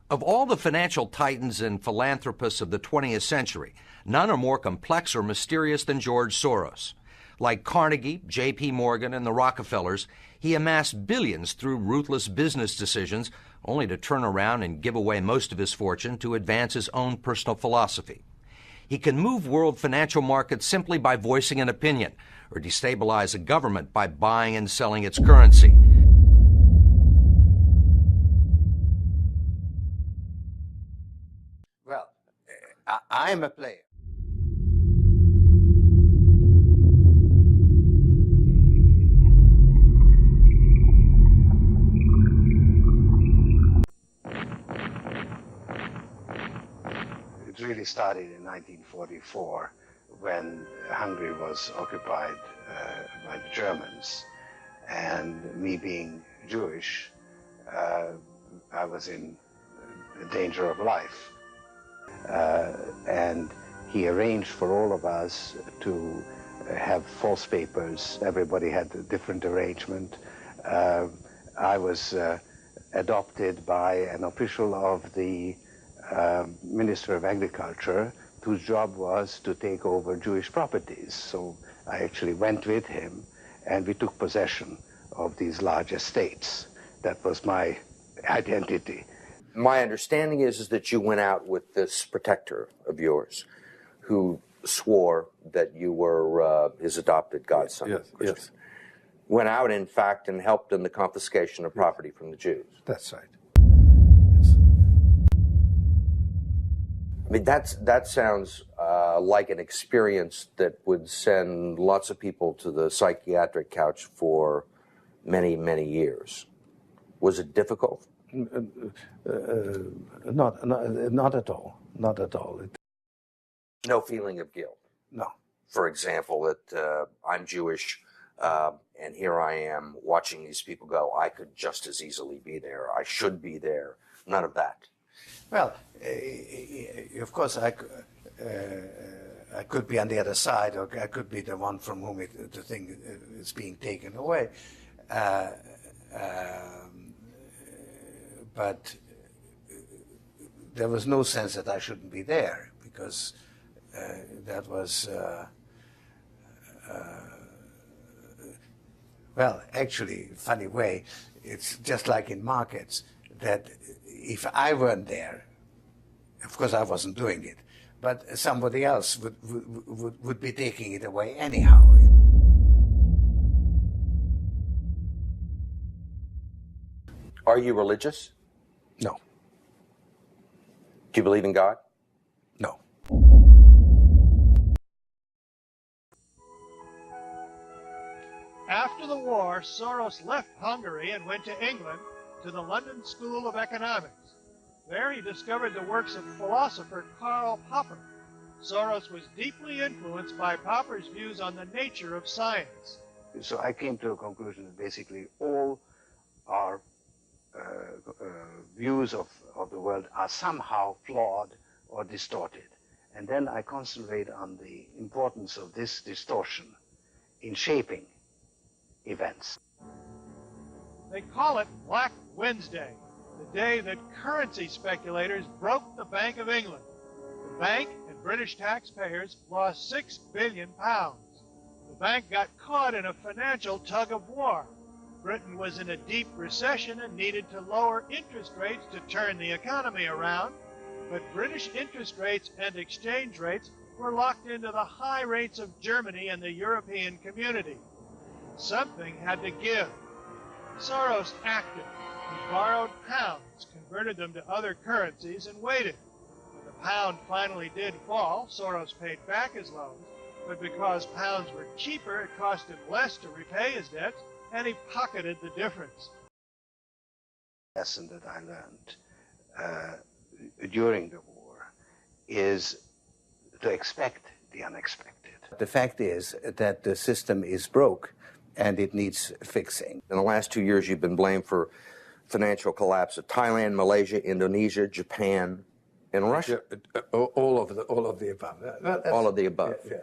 Of all the financial titans and philanthropists of the 20th century, none are more complex or mysterious than George Soros. Like Carnegie, J.P. Morgan, and the Rockefellers, he amassed billions through ruthless business decisions, only to turn around and give away most of his fortune to advance his own personal philosophy. He can move world financial markets simply by voicing an opinion, or destabilize a government by buying and selling its currency. Well, I'm a player. It really started in 1944 when Hungary was occupied by the Germans, and me being Jewish, I was in danger of life. And he arranged for all of us to have false papers. Everybody had a different arrangement. I was adopted by an official of the Minister of Agriculture, whose job was to take over Jewish properties. So I actually went with him, and we took possession of these large estates. That was my identity. My understanding is that you went out with this protector of yours who swore that you were his adopted godson. Yes, yes. Went out, in fact, and helped in the confiscation of property from the Jews. That's right. I mean, that sounds like an experience that would send lots of people to the psychiatric couch for many, many years. Was it difficult? Not at all. Not at all. No feeling of guilt? No. For example, that I'm Jewish, and here I am watching these people go, I could just as easily be there. I should be there. None of that. Well, of course, I could be on the other side, or I could be the one from whom the thing is being taken away. But there was no sense that I shouldn't be there, because that was, well, actually, funny way, it's just like in markets, that if I weren't there, of course I wasn't doing it, but somebody else would be taking it away anyhow. Are you religious? No. Do you believe in God? No. After the war, Soros left Hungary and went to England to the London School of Economics. There he discovered the works of philosopher Karl Popper. Soros was deeply influenced by Popper's views on the nature of science. So I came to a conclusion that basically all our views of the world are somehow flawed or distorted. And then I concentrate on the importance of this distortion in shaping events. They call it Black Wednesday, the day that currency speculators broke the Bank of England. The bank and British taxpayers lost £6 billion. The bank got caught in a financial tug-of-war. Britain was in a deep recession and needed to lower interest rates to turn the economy around, but British interest rates and exchange rates were locked into the high rates of Germany and the European community. Something had to give. Soros acted. He borrowed pounds, converted them to other currencies, and waited. When the pound finally did fall, Soros paid back his loans, but because pounds were cheaper, it cost him less to repay his debts, and he pocketed the difference. The lesson that I learned during the war is to expect the unexpected. The fact is that the system is broke and it needs fixing. In the last 2 years, you've been blamed for financial collapse of Thailand, Malaysia, Indonesia, Japan, and Russia. All of the above. All of the above. Yeah.